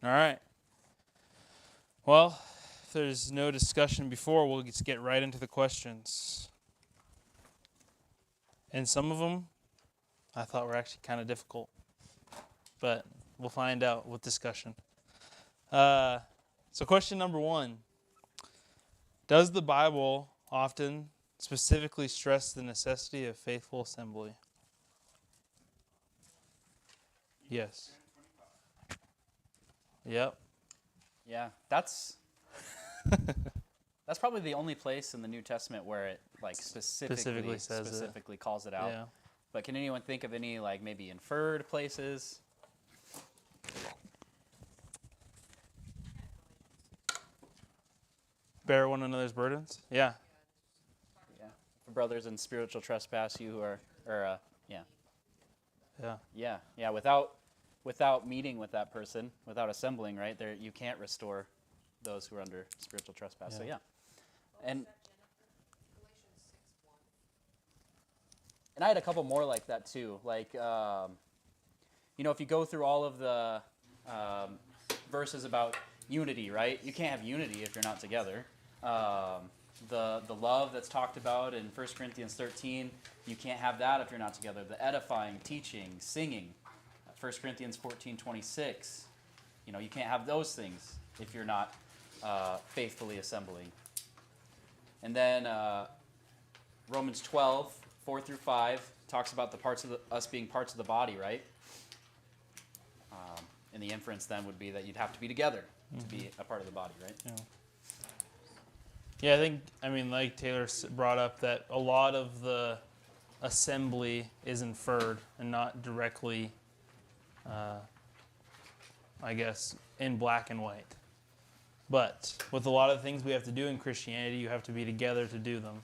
All right. Well, if there's no discussion before, we'll just get right into the questions. And some of them I thought were actually kind of difficult, but we'll find out with discussion. So question number 1. Does the Bible often specifically stress the necessity of faithful assembly? Yes. Yep. Yeah, that's probably the only place in the New Testament where it like specifically calls it out. Yeah. But can anyone think of any like maybe inferred places? Bear one another's burdens? Yeah. Yeah. For brothers in spiritual trespass, you who are, Yeah. Yeah. Without meeting with that person, without assembling, right there, you can't restore those who are under spiritual trespass. Yeah. So yeah, and I had a couple more like that too. Like, if you go through all of the verses about unity, right? You can't have unity if you're not together. The love that's talked about in 1 Corinthians 13, you can't have that if you're not together. The edifying, teaching, singing, 1 Corinthians 14:26, you can't have those things if you're not faithfully assembling. And then Romans 12:4-5 talks about the parts of us being parts of the body, right? And the inference then would be that you'd have to be together to be a part of the body, right? Yeah, I think, like Taylor brought up, that a lot of the assembly is inferred and not directly, I guess, in black and white. But with a lot of things we have to do in Christianity, you have to be together to do them.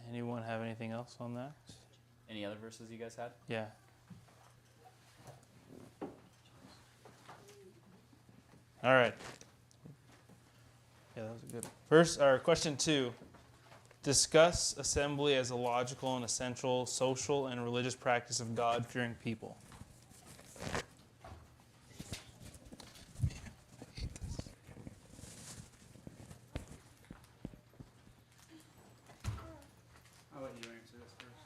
Anyone have anything else on that? Any other verses you guys had? Yeah. All right. Yeah, that was a good. Question 2. Discuss assembly as a logical and essential social and religious practice of God-fearing people. I'll let you answer this first.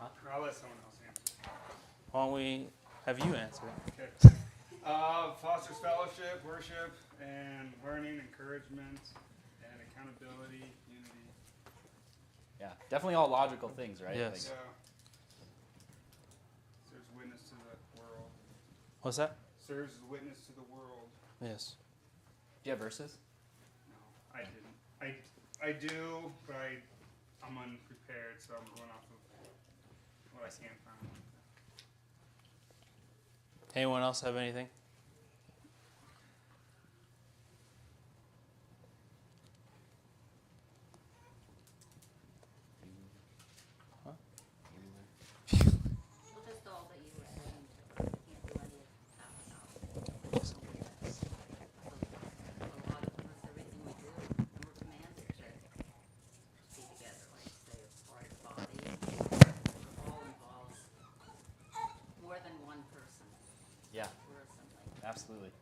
Or I'll let someone else answer. Why don't we have you answer it? Okay. Fosters fellowship, worship, and learning, encouragement, and accountability, unity. Yeah, definitely all logical things, right? Yes. Like, Serves witness to the world. What's that? Serves as witness to the world. Yes. do you have verses? No, I didn't. I do, but I'm unprepared, so I'm going off of what I can find. Anyone else have anything? Just all that you were saying to can't do any of that without. A lot of almost everything we do, and we're commanded to be together, like say, as part of the body. It all involves more than one person. Yeah, We're assembling. absolutely.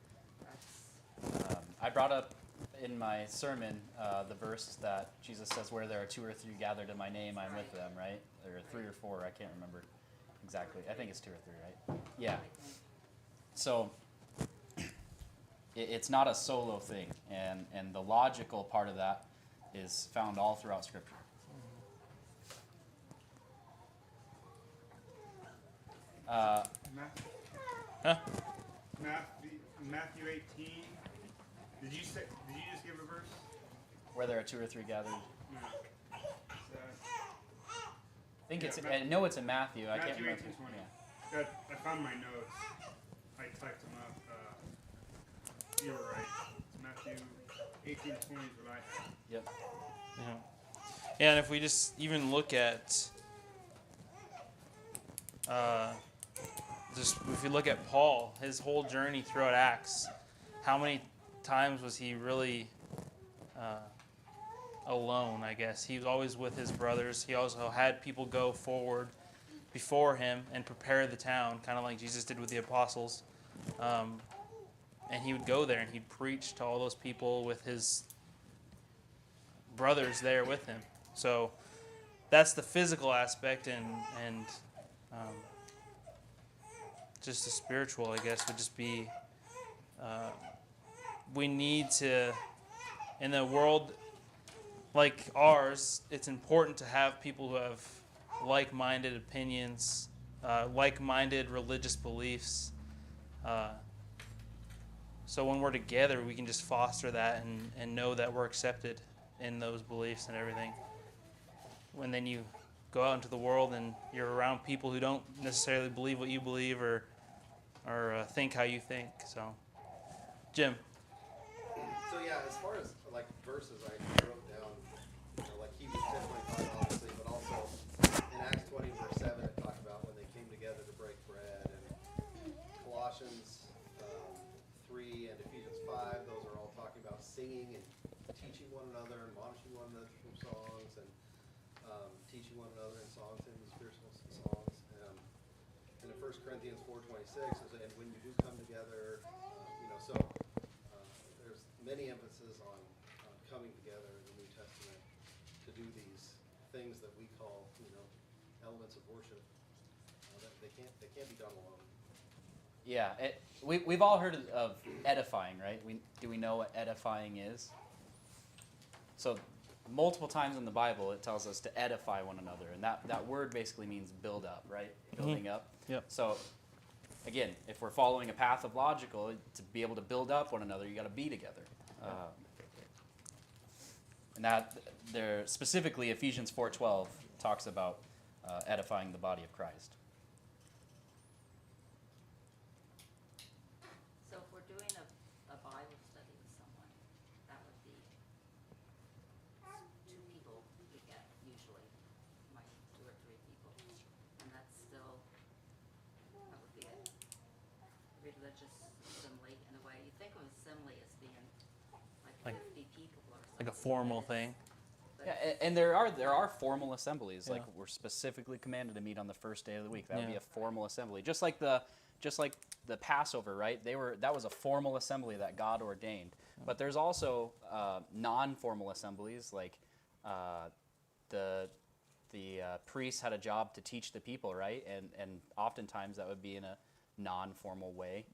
That's I brought up in my sermon the verse that Jesus says, where there are 2 or 3 gathered in my name, I'm with them, right? Or 3 or 4, I can't remember exactly. I think it's 2 or 3, right? Yeah. So it's not a solo thing, and the logical part of that is found all throughout Scripture. Matthew 18. Did you just give a verse? Where there are 2 or 3 gathered. No. I think I know it's in Matthew. I can't remember. 18:20. Yeah. Good. I found my notes. I typed them up. You were right. Matthew 18:20 is what I had. Yep. Yeah, and if we just even look at, if you look at Paul, his whole journey throughout Acts, how many times was he really alone, I guess? He was always with his brothers. He also had people go forward before him and prepare the town, kind of like Jesus did with the apostles. And he would go there and he'd preach to all those people with his brothers there with him. So that's the physical aspect, and just the spiritual, I guess, would just be we need to, in a world like ours, it's important to have people who have like-minded opinions, like-minded religious beliefs. So when we're together, we can just foster that and know that we're accepted in those beliefs and everything. When then you go out into the world and you're around people who don't necessarily believe what you believe or think how you think. So, Jim. So yeah, as far as like verses, I wrote down, like Hebrews 10:25, obviously, but also in Acts 20 verse 7, it talked about when they came together to break bread, and Colossians 3 and Ephesians 5, those are all talking about singing and teaching one another, admonishing one another through songs, and teaching one another in songs and spiritual songs. And in 1 Corinthians 4:26, and when you do come together, so there's many emphasis on coming together in the New Testament to do these things that we call, elements of worship. They can't be done alone. Yeah, we've all heard of edifying, right? Do we know what edifying is? So multiple times in the Bible it tells us to edify one another, and that word basically means build up, right? Building up. Yep. So again, if we're following a path of logical, to be able to build up one another, you got to be together. And that there specifically Ephesians 4:12 talks about edifying the body of Christ. So if we're doing a Bible study with someone, that would be 2 people we get usually, like 2 or 3 people. And that's still, that would be a religious assembly in a way. You think of assembly as being like 50 people or something. Like a formal thing. Yeah, and there are formal assemblies. Like we're specifically commanded to meet on the first day of the week. That would be a formal assembly, just like the Passover, right? That was a formal assembly that God ordained. But there's also non-formal assemblies, like the priests had a job to teach the people, right? And oftentimes that would be in a non-formal way.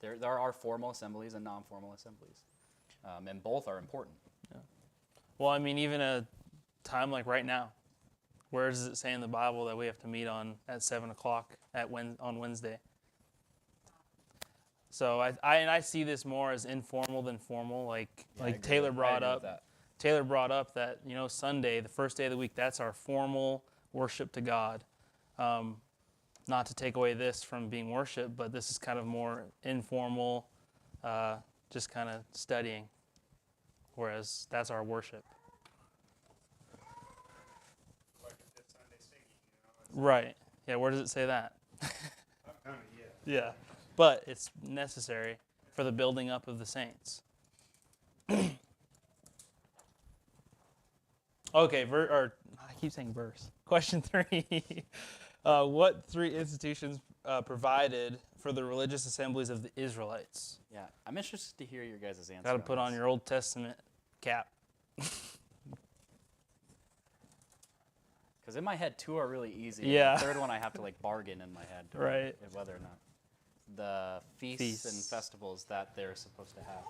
There are formal assemblies and non-formal assemblies, and both are important. Well, I mean, even a time like right now, where does it say in the Bible that we have to meet at 7 o'clock on Wednesday? So I see this more as informal than formal. Like Taylor brought up. Taylor brought up that Sunday, the first day of the week, that's our formal worship to God. Not to take away this from being worship, but this is kind of more informal, just kind of studying. Whereas that's our worship. Like a Fifth Sunday singing, Right. Yeah, where does it say that? Yeah. Yeah. But it's necessary for the building up of the saints. Okay, I keep saying verse. Question 3. What 3 institutions provided for the religious assemblies of the Israelites? Yeah, I'm interested to hear your guys' answer. Got to put on your Old Testament cap. Because in my head, 2 are really easy. Yeah. And the third one I have to bargain in my head. Right. Whether or not. The feasts and festivals that they're supposed to have.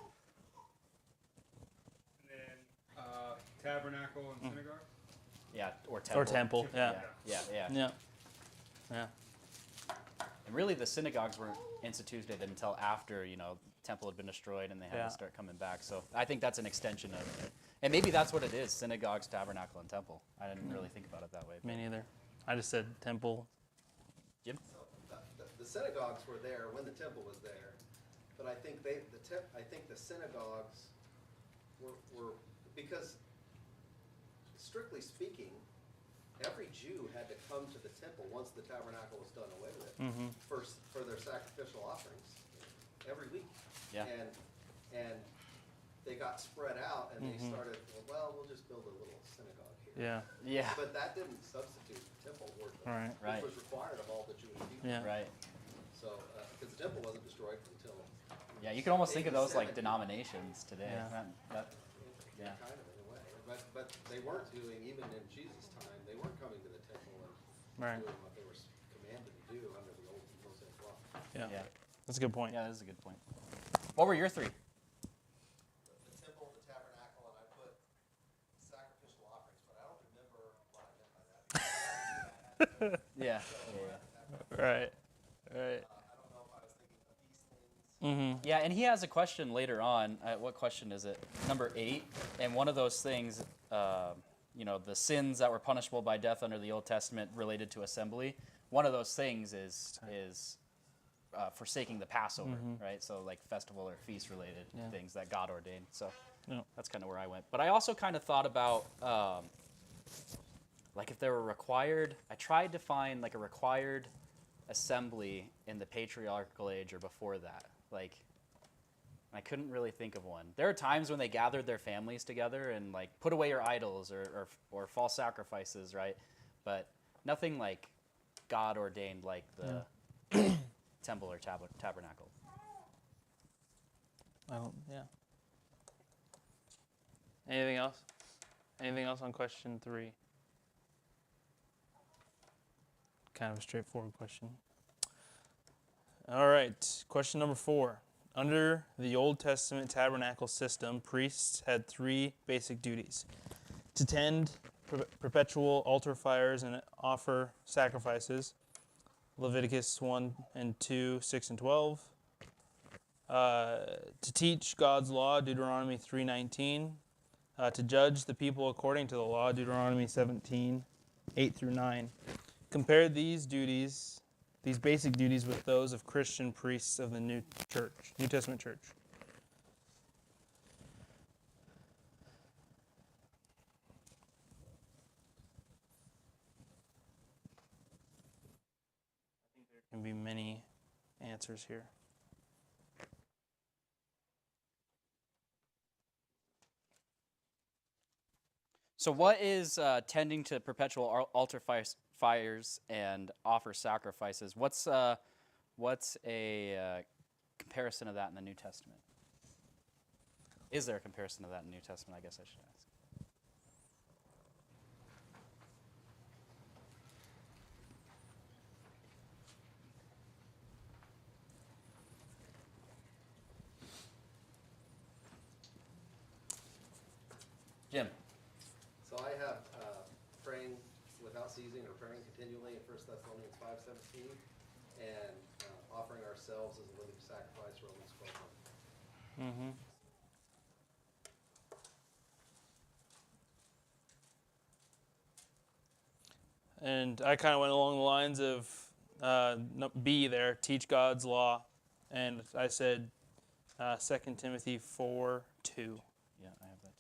And then tabernacle and synagogue. Yeah, or temple. Or temple, yeah. Yeah. And really, the synagogues weren't instituted until after, temple had been destroyed and they had to start coming back. So I think that's an extension of, and maybe that's what it is, synagogues, tabernacle, and temple. I didn't really think about it that way. Me neither. I just said temple. Jim? So the synagogues were there when the temple was there, but I think the synagogues were because strictly speaking, every Jew had to come to the temple once the tabernacle was done away with for their sacrificial offerings every week. Yeah. And they got spread out, and they started. Well, we'll just build a little synagogue here. year. Yeah. Yeah. But that didn't substitute temple worship, Right. Right. which was required of all the Jewish people. Yeah. Right. So, because the temple wasn't destroyed until Yeah, you can almost think of those like 70. denominations today. Yeah. Yeah. Kind of in a way, but they weren't doing, even in Jesus' time, they weren't coming to the temple and Right. doing what they were commanded to do under the old Mosaic law. Yeah. Yeah. That's a good point. Yeah, that is a good point. What were your three? The temple, the tabernacle, and I put sacrificial offerings, but I don't remember what I meant by that. Yeah. Right. Right. I don't know if I was thinking of these things. Mm-hmm. Yeah, and he has a question later on. What question is it? Number 8. And one of those things, the sins that were punishable by death under the Old Testament related to assembly. One of those things is forsaking the Passover, right? So like festival or feast related things that God ordained. So that's kind of where I went. But I also kind of thought about like if there were required. I tried to find like a required assembly in the patriarchal age or before that. Like, I couldn't really think of one. There are times when they gathered their families together and like put away your idols or false sacrifices, right? But nothing like God ordained like the temple or tabernacle. Yeah. Anything else? Anything else on question 3? Kind of a straightforward question. All right, question number 4. Under the Old Testament tabernacle system, priests had 3 basic duties: to tend perpetual altar fires and offer sacrifices, Leviticus 1 and 2, 6 and 12. To teach God's law, Deuteronomy 3:19. To judge the people according to the law, Deuteronomy 17, 8 through 9. Compare these basic duties with those of Christian priests of the New Testament church. I think there can be many answers here. So what is tending to perpetual altar fires and offer sacrifices? What's a comparison of that in the New Testament? Is there a comparison of that in the New Testament? I guess I should ask. Jim. So I have praying without ceasing or praying continually in 1 Thessalonians 5:17, and offering ourselves as a living sacrifice, Romans 12:1. Mm-hmm. And I kind of went along the lines of B there, teach God's law. And I said 2 Timothy 4:2. Yeah, I have that too.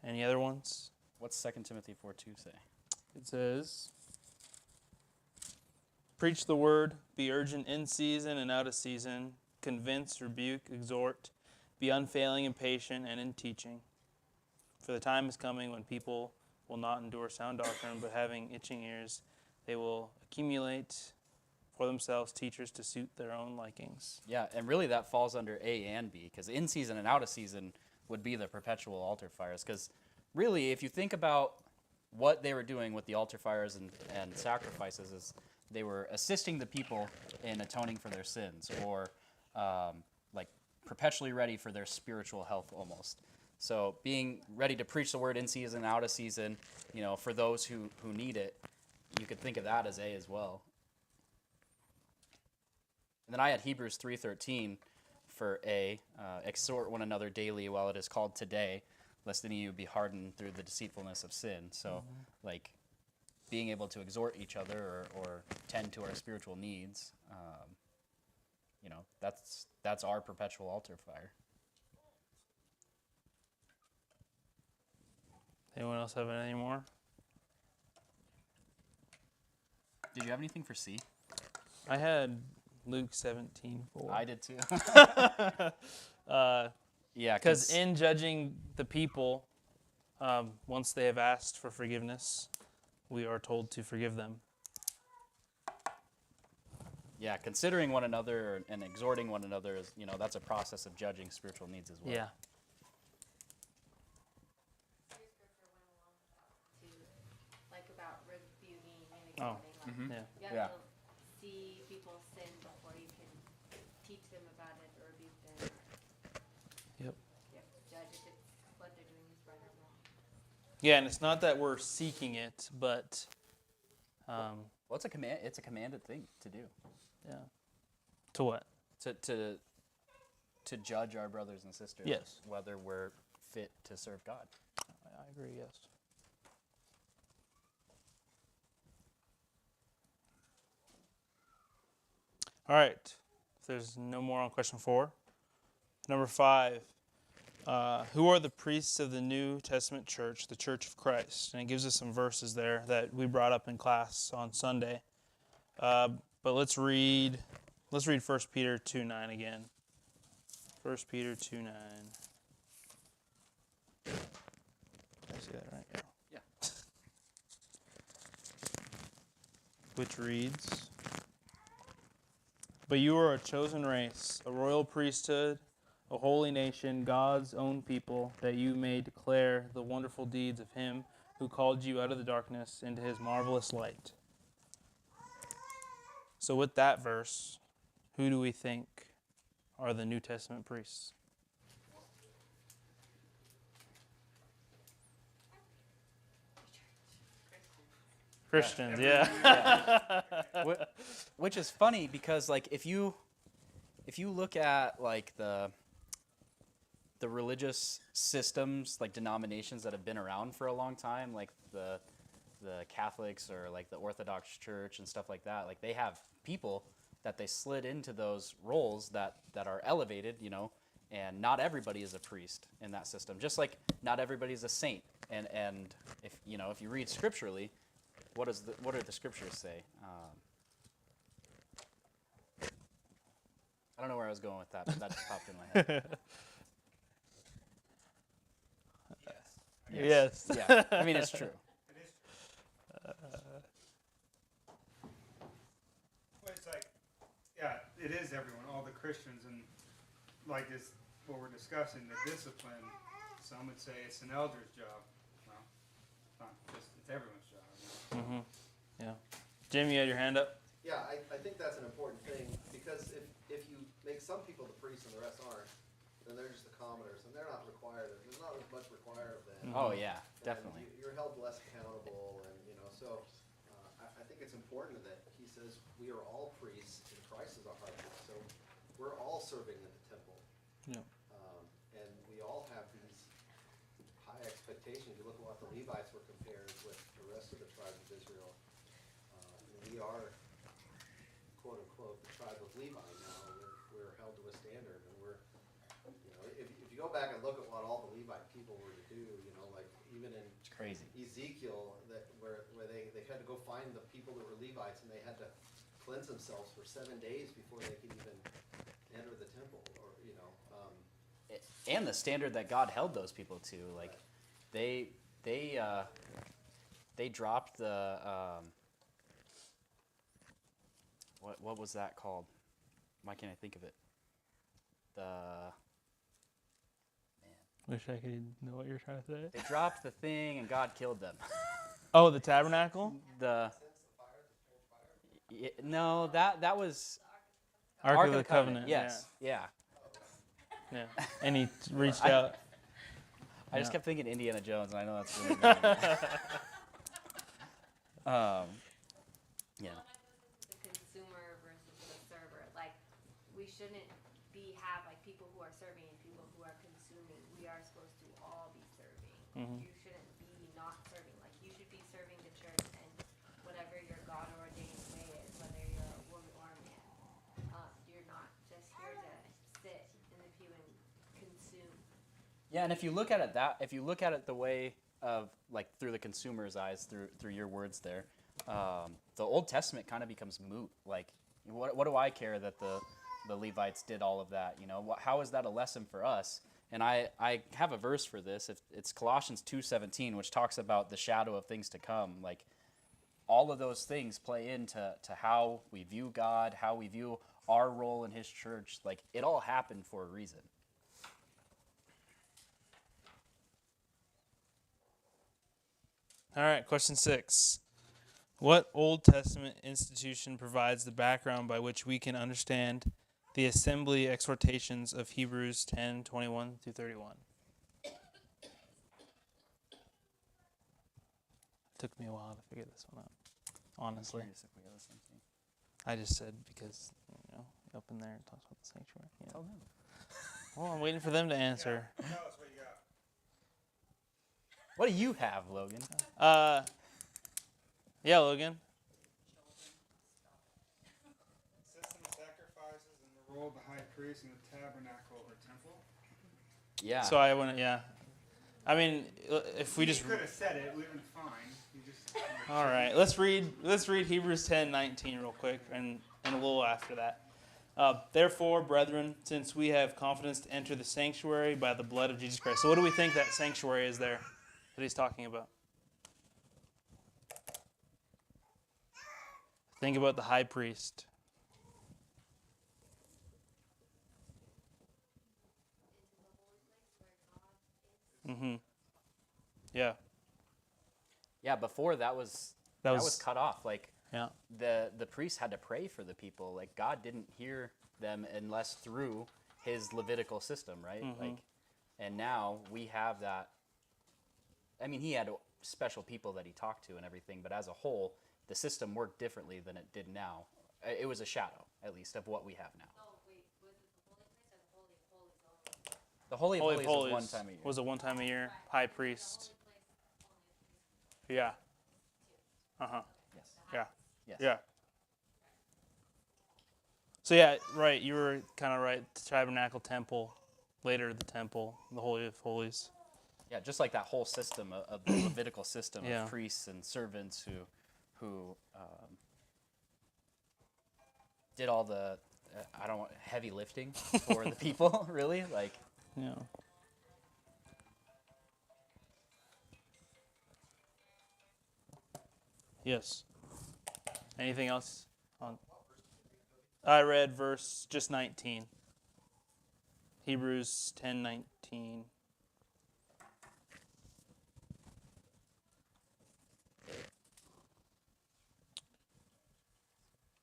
Any other ones? What's 2 Timothy 4:2 say? It says, preach the word, be urgent in season and out of season, convince, rebuke, exhort, be unfailing and patient and in teaching. For the time is coming when people will not endure sound doctrine, but having itching ears, they will accumulate for themselves teachers to suit their own likings. Yeah, and really that falls under A and B, because in season and out of season would be the perpetual altar fires. Because really, if you think about what they were doing with the altar fires and sacrifices, is they were assisting the people in atoning for their sins, or like perpetually ready for their spiritual health almost. So being ready to preach the word in season, out of season, for those who need it, you could think of that as A as well. And then I had Hebrews 3:13 for A, exhort one another daily while it is called today, lest any of you be hardened through the deceitfulness of sin. So, like, being able to exhort each other or tend to our spiritual needs, that's our perpetual altar fire. Anyone else have any more? Did you have anything for C? I had Luke 17:4. I did too. Yeah, because in judging the people, Once they have asked for forgiveness, we are told to forgive them. Yeah, considering one another and exhorting one another is, that's a process of judging spiritual needs as well. Yeah. Your scripture went along with that too, like about rebuking and Oh. exhorting. Like, Yeah. you have to see people sin before you can teach them about it or rebuke them. Yep. You have to judge if it's what they're doing is right or wrong. Yeah, and it's not that we're seeking it, but Well, it's a command. It's a commanded thing to do. yeah. To what? To judge our brothers and sisters. Yes. Whether we're fit to serve God. I agree. Yes. All right. If there's no more on question 4, number 5. Who are the priests of the New Testament church, the Church of Christ? And it gives us some verses there that we brought up in class on Sunday. But let's read 1 Peter 2:9 again. 1 Peter 2:9. Did I see that right? Yeah. Which reads, "But you are a chosen race, a royal priesthood, a holy nation, God's own people, that you may declare the wonderful deeds of him who called you out of the darkness into his marvelous light." So with that verse, who do we think are the New Testament priests? Christians, yeah. Which is funny because, like, if you look at like the religious systems, like denominations that have been around for a long time, like the Catholics or like the Orthodox Church and stuff like that, like they have people that they slid into those roles that are elevated, and not everybody is a priest in that system. Just like not everybody is a saint. And if you read scripturally, what do the scriptures say? I don't know where I was going with that, but that just popped in my head. Yes. Yeah, I mean, it's true. It is well, it's like, yeah, it is everyone, all the Christians, and like this, what we're discussing, the discipline. Some would say it's an elder's job. Well, not just it's everyone's job. Mm-hmm. Yeah. Jim, you had your hand up? Yeah, I think that's an important thing, because if you make some people the priests and the rest aren't, then they're just the commoners, and they're not required. There's not as much required of them. Oh yeah, And definitely. you're held less accountable, and so I think it's important that he says we are all priests, and Christ is our high priest. So we're all serving in the temple, Yeah. and we all have these high expectations. You look at what the Levites were compared with the rest of the tribes of Israel. We are, quote unquote, the tribe of Levi now. We're held to a standard, and if you go back and look at what all the Levite people were to do, like even in It's crazy. Ezekiel, where they had to go find the people that were Levites, and they had to cleanse themselves for 7 days before they could even enter the temple, And the standard that God held those people to, like they dropped the what was that called? Why can't I think of it? Wish I could know what you're trying to say. They dropped the thing and God killed them. Oh, the tabernacle? No, that was Ark of the Covenant. Yes, yeah. Yeah. And he reached out. I just Yeah. kept thinking Indiana Jones, and I know that's really bad. Yeah. The consumer versus the server. Like, we shouldn't have like people who are serving and people who are consuming. We are supposed to all be serving. Mhm. You shouldn't be not serving. Like, you should be serving the church and whatever your God ordained way is, whether you're a woman or a man. You're not just here to sit in the pew and consume. Yeah, and if you look at it the way of like through the consumer's eyes, through your words there, the Old Testament kind of becomes moot. Like, what do I care that the Levites did all of that? How is that a lesson for us? And I have a verse for this. It's Colossians 2:17, which talks about the shadow of things to come. Like, all of those things play into how we view God, how we view our role in his church. Like, it all happened for a reason. All right, question 6. What Old Testament institution provides the background by which we can understand the assembly exhortations of Hebrews 10:21 through 31? Took me a while to figure this one out, honestly. I just said because, up in there it talks about the sanctuary. Yeah. Tell them. Well, I'm waiting for them to answer. Tell us what you got. What do you have, Logan? Yeah, Logan. System of sacrifices and the role of the high priest in the tabernacle or temple. Yeah. So I wouldn't, yeah. I mean, if we just... You could have said it, we've been fine. You just... All right, let's read Hebrews 10:19 real quick and a little after that. Therefore, brethren, since we have confidence to enter the sanctuary by the blood of Jesus Christ. So what do we think that sanctuary is there that he's talking about? Think about the high priest. Mm-hmm. Yeah. Yeah, before that was cut off. Like, yeah. The priest had to pray for the people. Like, God didn't hear them unless through his Levitical system, right? Mm-hmm. Like, and now we have that. I mean, he had special people that he talked to and everything, but as a whole, the system worked differently than it did now. It was a shadow, at least, of what we have now. Oh, wait, was it the Holy Place or the Holy of Holies? The Holy of Holies was one time a year. Was a one time a year. High priest. Yeah. Uh-huh. Yes. Yeah. Yes. Yeah. So yeah, right, you were kind of right. The tabernacle, temple, later the temple, the Holy of Holies. Yeah, just like that whole system of the Levitical system Yeah. of priests and servants who did all the heavy lifting for the people, really, like. Yeah. Yes. Anything else on? I read verse just 19. Hebrews 10:19.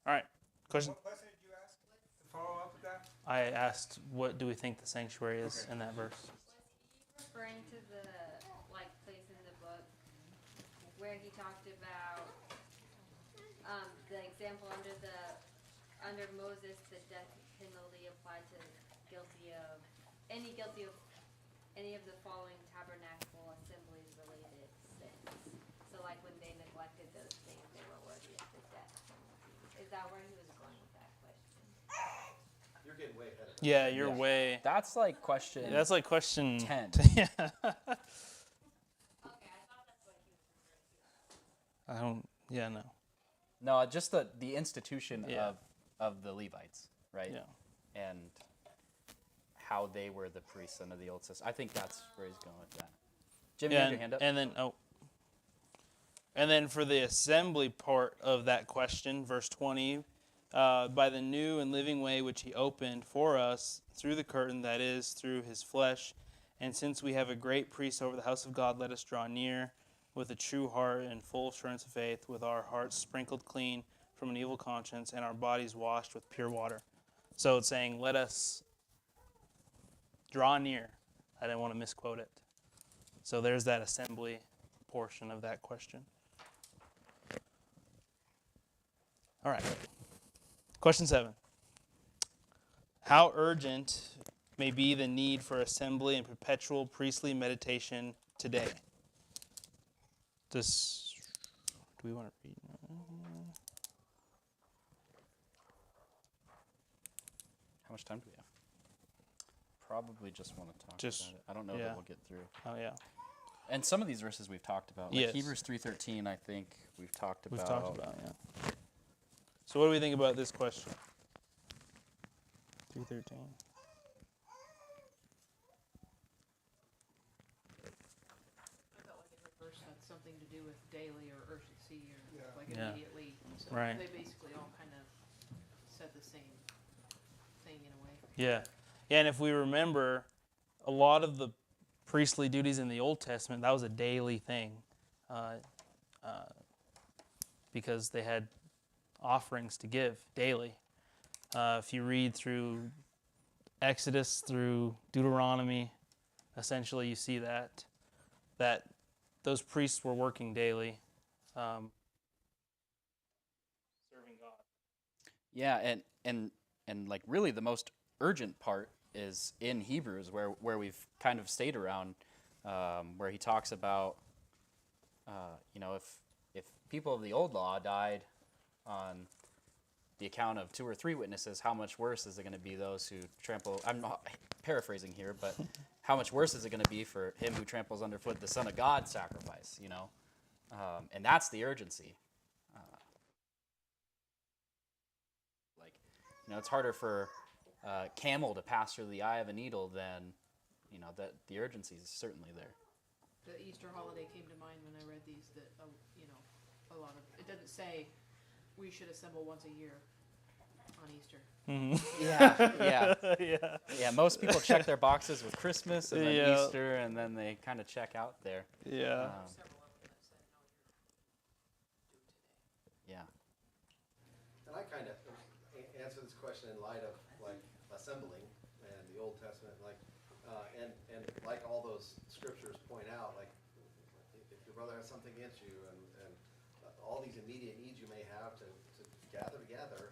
All right. Question. What question did you ask to follow up with that? I asked, what do we think the sanctuary is in that verse? Was he referring to the place in the book where he talked about the example under Moses, the death penalty applied to any of the following tabernacle assemblies related sins. So like when they neglected those things, they were worthy of the death penalty. Is that where he was going with that question? You're getting way ahead of it. Yeah, you're way. That's like question. That's like question 10. Yeah. Okay, I thought that's what he was referring to. I don't. Yeah, no. No, just the institution Yeah. of the Levites, right? Yeah. And how they were the priests under the old system. I think that's where he's going with that. Jimmy, you Yeah, had your hand up. and then for the assembly part of that question, verse 20, by the new and living way which he opened for us through the curtain, that is, through his flesh. And since we have a great priest over the house of God, let us draw near with a true heart and full assurance of faith, with our hearts sprinkled clean from an evil conscience and our bodies washed with pure water. So it's saying, let us draw near. I didn't want to misquote it. So there's that assembly portion of that question. All right. Question 7. How urgent may be the need for assembly and perpetual priestly meditation today? Do we want to read? How much time do we have? Probably just want to talk Just- about it. I don't know yeah. that we'll get through. Oh, yeah. And some of these verses we've talked about. Like Yes. Hebrews 3:13, I think we've talked about. We've talked about it, yeah. So what do we think about this question? 3:13. daily or urgency or like Yeah. immediately. So Right. they basically all kind of said the same thing in a way. Yeah. Yeah, and if we remember, a lot of the priestly duties in the Old Testament, that was a daily thing, uh, because they had offerings to give daily. If you read through Exodus through Deuteronomy, essentially you see that those priests were working daily, serving God. Yeah, and like really the most urgent part is in Hebrews, where we've kind of stayed around, where he talks about, if people of the old law died on the account of 2 or 3 witnesses, how much worse is it going to be those who trample? I'm not paraphrasing here, but how much worse is it going to be for him who tramples underfoot the Son of God sacrifice? And that's the urgency. It's harder for a camel to pass through the eye of a needle than, that the urgency is certainly there. The Easter holiday came to mind when I read these. That a lot of it doesn't say we should assemble once a year on Easter. Yeah. Most people check their boxes with Christmas and then Yeah. Easter, and then they kind of check out there. Yeah. Several of them that said no, you're due today. Yeah. And I kind of answer this question in light of like assembling and the Old Testament, and like all those scriptures point out, like if your brother has something against you, and all these immediate needs you may have to gather together.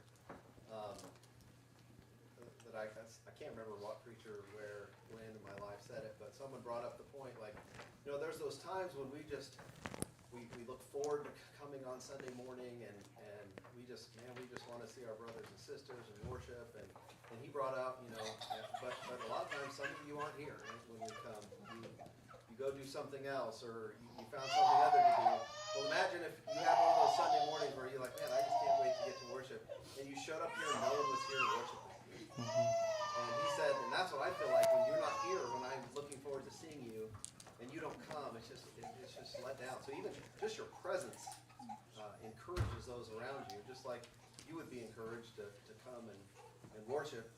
That I can't remember what preacher when in my life said it, but someone brought up the point, like, there's those times when we look forward to coming on Sunday morning, and we just want to see our brothers and sisters and worship, and he brought out, but a lot of times some of you aren't here when we come. You go do something else, or you found something other to do. Well, imagine if you had one of those Sunday mornings where you're like, man, I just can't wait to get to worship, and you showed up here and no one was here to worship with you. And he said, and that's what I feel like when you're not here, when I'm looking forward to seeing you, and you don't come, it's just let down. So even just your presence encourages those around you, just like you would be encouraged to come and worship,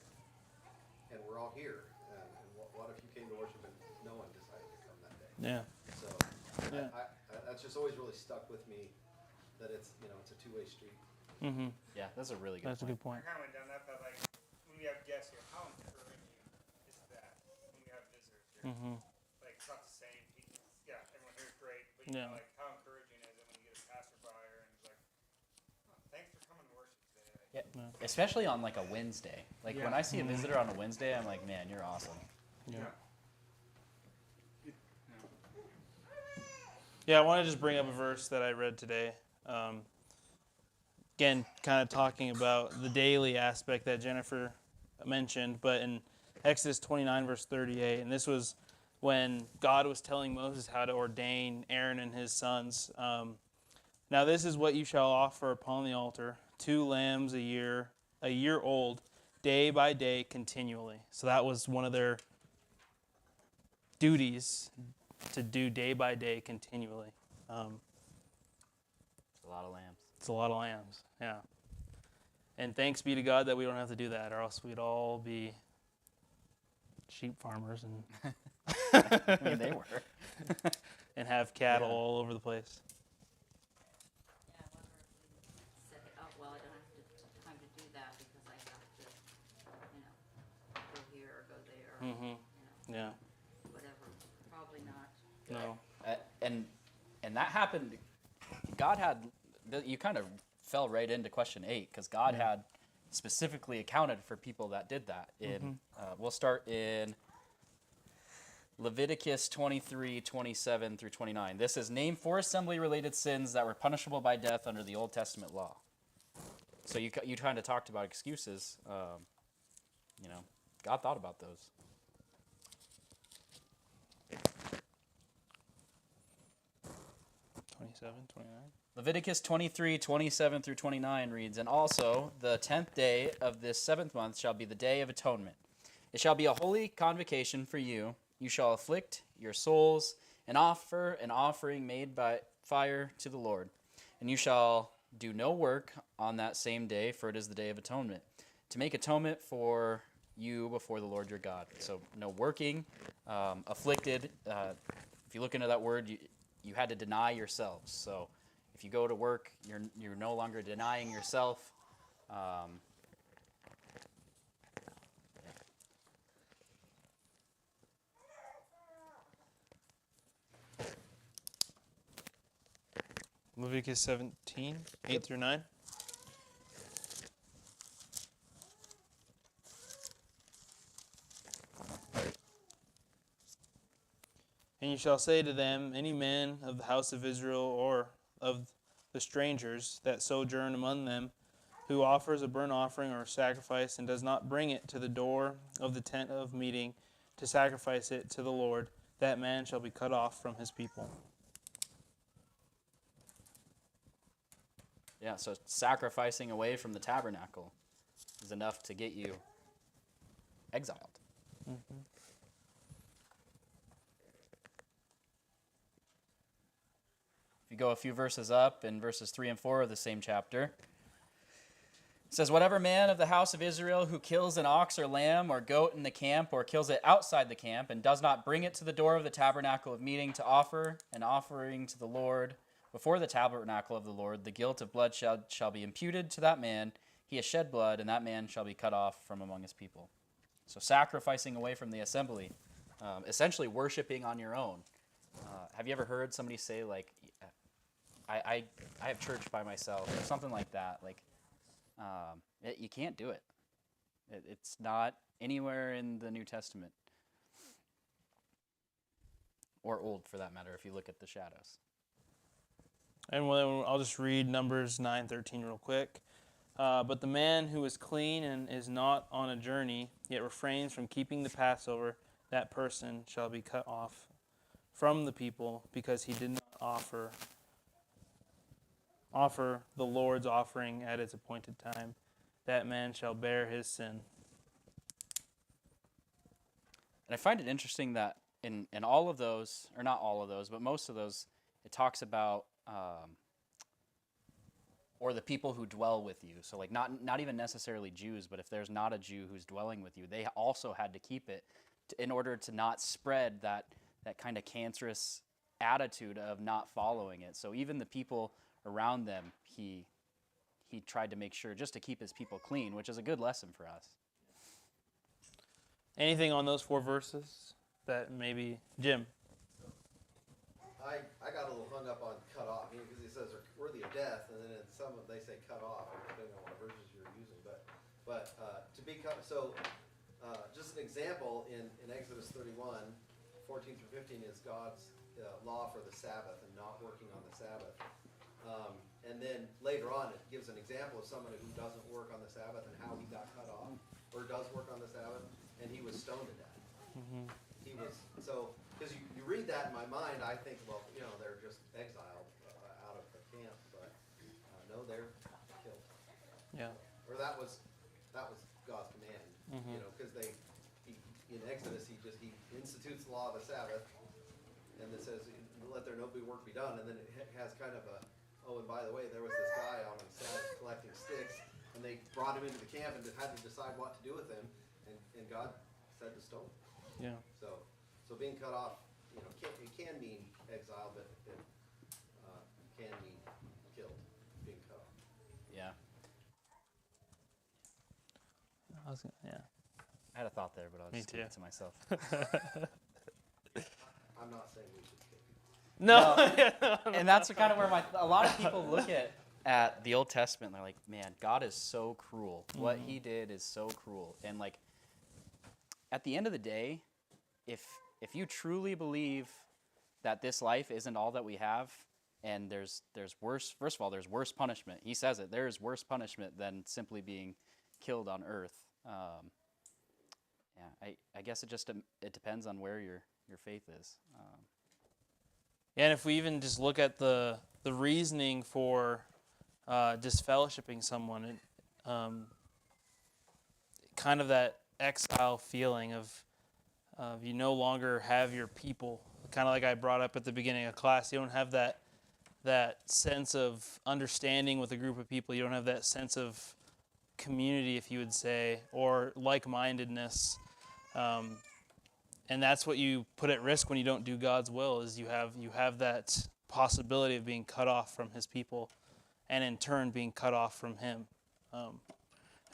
and we're all here. And what if you came to worship and no one decided to come that day? Yeah. So Yeah. that's just always really stuck with me, that it's it's a two-way street. Mm-hmm. Yeah, that's a really good That's a point. good point. I kind of went down that path, like, when we have guests here, how encouraging is that when we have visitors here? Mm-hmm. Like, it's not the same. Yeah, everyone here is great, but Yeah. like, how encouraging is it when you get a passerby and he's like, oh, thanks for coming to worship today. Yeah, especially on like a Wednesday. Like when I see a visitor on a Wednesday, I'm like, man, you're awesome. Yeah. Yeah. Yeah, I want to just bring up a verse that I read today. Again, kind of talking about the daily aspect that Jennifer mentioned, but in Exodus 29, verse 38, and this was when God was telling Moses how to ordain Aaron and his sons. Now this is what you shall offer upon the altar, 2 lambs a year old, day by day continually. So that was one of their duties, to do day by day continually. It's a lot of lambs. It's a lot of lambs, yeah. And thanks be to God that we don't have to do that, or else we'd all be sheep farmers and I mean, they were. and have cattle Yeah. all over the place. Yeah, I wonder if we say, oh, well, I don't have time to do that because I have to, go here or go there, Mm-hmm. Yeah. whatever. Probably not. No. And that happened. God had, you kind of fell right into question 8, because God had specifically accounted for people that did that. We'll start in Leviticus 23, 27 through 29. This is named 4 assembly-related sins that were punishable by death under the Old Testament law. So you kind of talked about excuses. God thought about those. 27, 29. Leviticus 23, 27 through 29 reads, And also the 10th day of this 7th month shall be the day of atonement. It shall be a holy convocation for you. You shall afflict your souls and offer an offering made fire to the Lord. And you shall do no work on that same day, for it is the day of atonement, to make atonement for you before the Lord your God. So no working, afflicted. If you look into that word, you had to deny yourselves. So if you go to work, you're no longer denying yourself. Leviticus 17, 8 through 9. And you shall say to them, any man of the house of Israel or of the strangers that sojourn among them, who offers a burnt offering or a sacrifice and does not bring it to the door of the tent of meeting to sacrifice it to the Lord, that man shall be cut off from his people. Yeah, so sacrificing away from the tabernacle is enough to get you exiled. Mm-hmm. If you go a few verses up, in verses 3 and 4 of the same chapter, it says, whatever man of the house of Israel who kills an ox or lamb or goat in the camp or kills it outside the camp and does not bring it to the door of the tabernacle of meeting to offer an offering to the Lord before the tabernacle of the Lord, the guilt of bloodshed shall be imputed to that man. He has shed blood, and that man shall be cut off from among his people. So sacrificing away from the assembly, essentially worshiping on your own. Have you ever heard somebody say, like, I have church by myself, or something like that? Like, you can't do it. It's not anywhere in the New Testament. Or Old, for that matter, if you look at the shadows. And I'll just read Numbers 9:13 real quick. But the man who is clean and is not on a journey, yet refrains from keeping the Passover, that person shall be cut off from the people, because he did not offer the Lord's offering at its appointed time. That man shall bear his sin. And I find it interesting that in all of those, or not all of those, but most of those, it talks about or the people who dwell with you. So like not even necessarily Jews, but if there's not a Jew who's dwelling with you, they also had to keep it in order to not spread that kind of cancerous attitude of not following it. So even the people around them, he tried to make sure just to keep his people clean, which is a good lesson for us. Anything on those 4 verses that maybe, Jim? I got a little hung up on cut off, because he says they're worthy of death, and then in some of them they say cut off, depending on what verses you're using. But to be cut, so just an example in Exodus 31, 14 through 15 is God's law for the Sabbath and not working on the Sabbath. And then later on it gives an example of somebody who doesn't work on the Sabbath and how he got cut off, or does work on the Sabbath, and he was stoned to death. Mm-hmm. He was, so, because you read that in my mind, I think, well, they're just exiled out of the camp, but no, they're killed. Yeah. Or that was God's command, because in Exodus he institutes the law of the Sabbath, and it says, let there no work be done, and then it has kind of a, oh, and by the way, there was this guy out on the Sabbath collecting sticks, and they brought him into the camp and had to decide what to do with him, and God said to stone him. Yeah. So being cut off, it can mean exile, but it can mean killed, being cut off. Yeah. Yeah. I had a thought there, but I'll just keep it to myself. I'm not saying we should kill people. No. And that's kind of where a lot of people look at the Old Testament. They're like, man, God is so cruel. Mm-hmm. What he did is so cruel. And like, at the end of the day, if you truly believe that this life isn't all that we have, and there's worse, first of all, there's worse punishment. He says it. There is worse punishment than simply being killed on earth. I guess it depends on where your faith is. And if we even just look at the reasoning for disfellowshipping someone, kind of that exile feeling of you no longer have your people. Kind of like I brought up at the beginning of class, you don't have that that sense of understanding with a group of people. You don't have that sense of community, if you would say, or like-mindedness. And that's what you put at risk when you don't do God's will, is you have that possibility of being cut off from his people, and in turn being cut off from him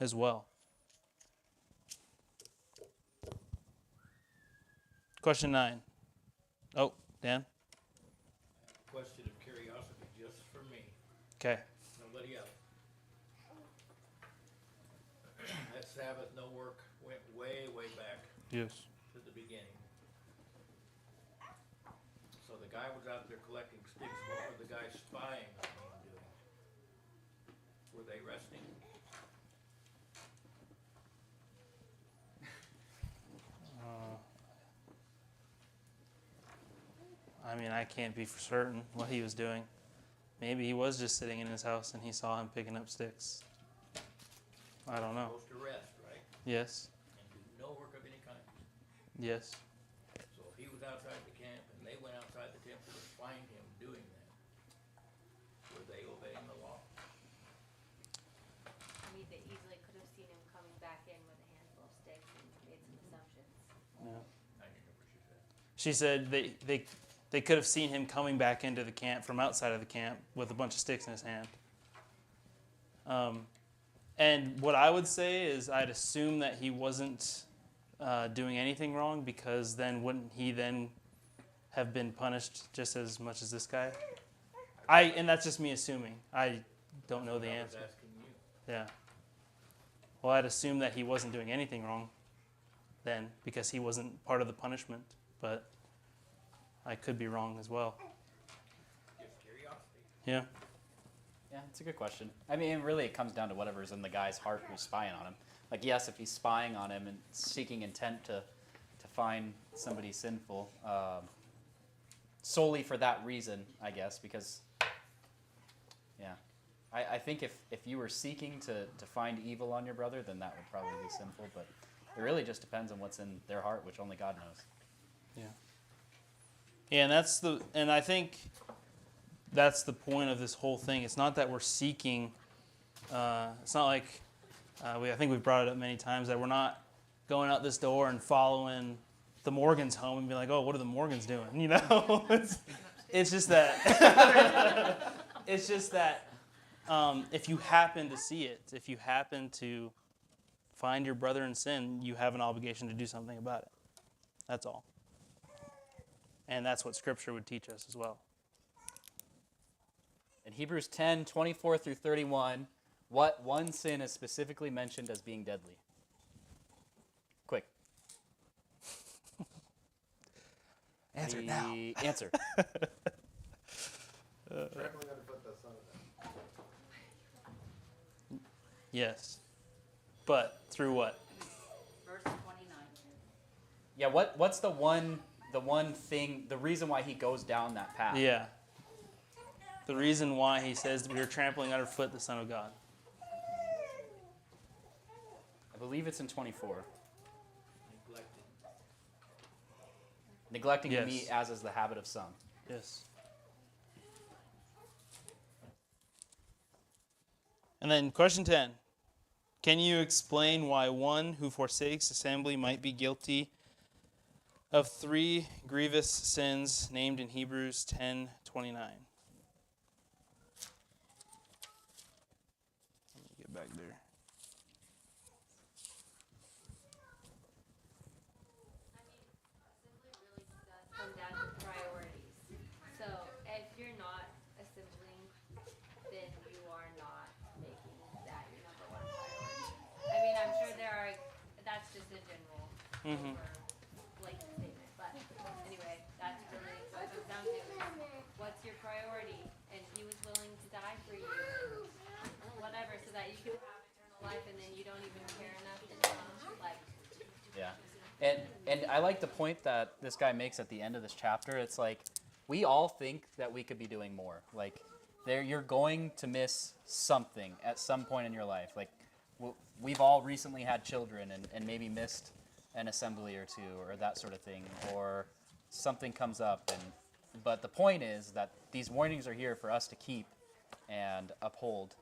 as well. Question 9. Oh, Dan? Question of curiosity, just for me, Okay. nobody else. That Sabbath, no work, went way, way back Yes. to the beginning. So the guy was out there collecting sticks, what were the guys spying on him doing? Were they resting? I mean, I can't be for certain what he was doing. Maybe he was just sitting in his house and he saw him picking up sticks. I don't know. Supposed to rest, right? Yes. And do no work of any kind. Yes. So if he was outside the camp and they went outside the temple to find him doing that, were they obeying the law? I mean, they easily could have seen him coming back in with a handful of sticks and made some assumptions. Yeah. I didn't know what she said. She said they could have seen him coming back into the camp from outside of the camp with a bunch of sticks in his hand. And what I would say is I'd assume that he wasn't doing anything wrong, because then wouldn't he then have been punished just as much as this guy? And that's just me assuming. I don't know the I was answer. asking you. Yeah. Well, I'd assume that he wasn't doing anything wrong then, because he wasn't part of the punishment, but I could be wrong as well. Just curiosity. Yeah. Yeah, it's a good question. I mean, really, it comes down to whatever's in the guy's heart who's spying on him. Like, yes, if he's spying on him and seeking intent to find somebody sinful, solely for that reason, I guess, because, yeah. I think if you were seeking to find evil on your brother, then that would probably be sinful, but it really just depends on what's in their heart, which only God knows. Yeah. Yeah, and I think that's the point of this whole thing. It's not that we're seeking. It's not like I think we've brought it up many times that we're not going out this door and following the Morgans home and being like, oh, what are the Morgans doing? You know, it's just that. It's just that if you happen to see it, if you happen to find your brother in sin, you have an obligation to do something about it. That's all. And that's what Scripture would teach us as well. In Hebrews 10:24 through 31, what one sin is specifically mentioned as being deadly? Quick. Answer now. Answer. Trampling underfoot the Son of God. Yes. But through what? Verse 29. Yeah, what's the one thing, the reason why he goes down that path? Yeah. The reason why he says we are trampling underfoot the Son of God. I believe it's in 24. Neglected. Neglecting Yes. to meet as is the habit of some. Yes. And then question 10. Can you explain why one who forsakes assembly might be guilty of 3 grievous sins named in Hebrews 10:29? Let me get back there. Assembly really does come down to priorities. So if you're not assembling, then you are not making that your number one priority. I mean, I'm sure that's just a general blanket statement, but anyway, that's really what it comes down to. What's your priority? And he was willing to die for you, whatever, so that you can have eternal life, and then you don't even care enough to like. Yeah. And I like the point that this guy makes at the end of this chapter. It's like, we all think that we could be doing more. Like, you're going to miss something at some point in your life. Like, we've all recently had children and maybe missed an assembly or two or that sort of thing. Or something comes up and But the point is that these warnings are here for us to keep and uphold.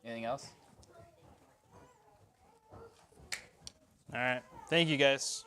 Anything else? All right. Thank you, guys.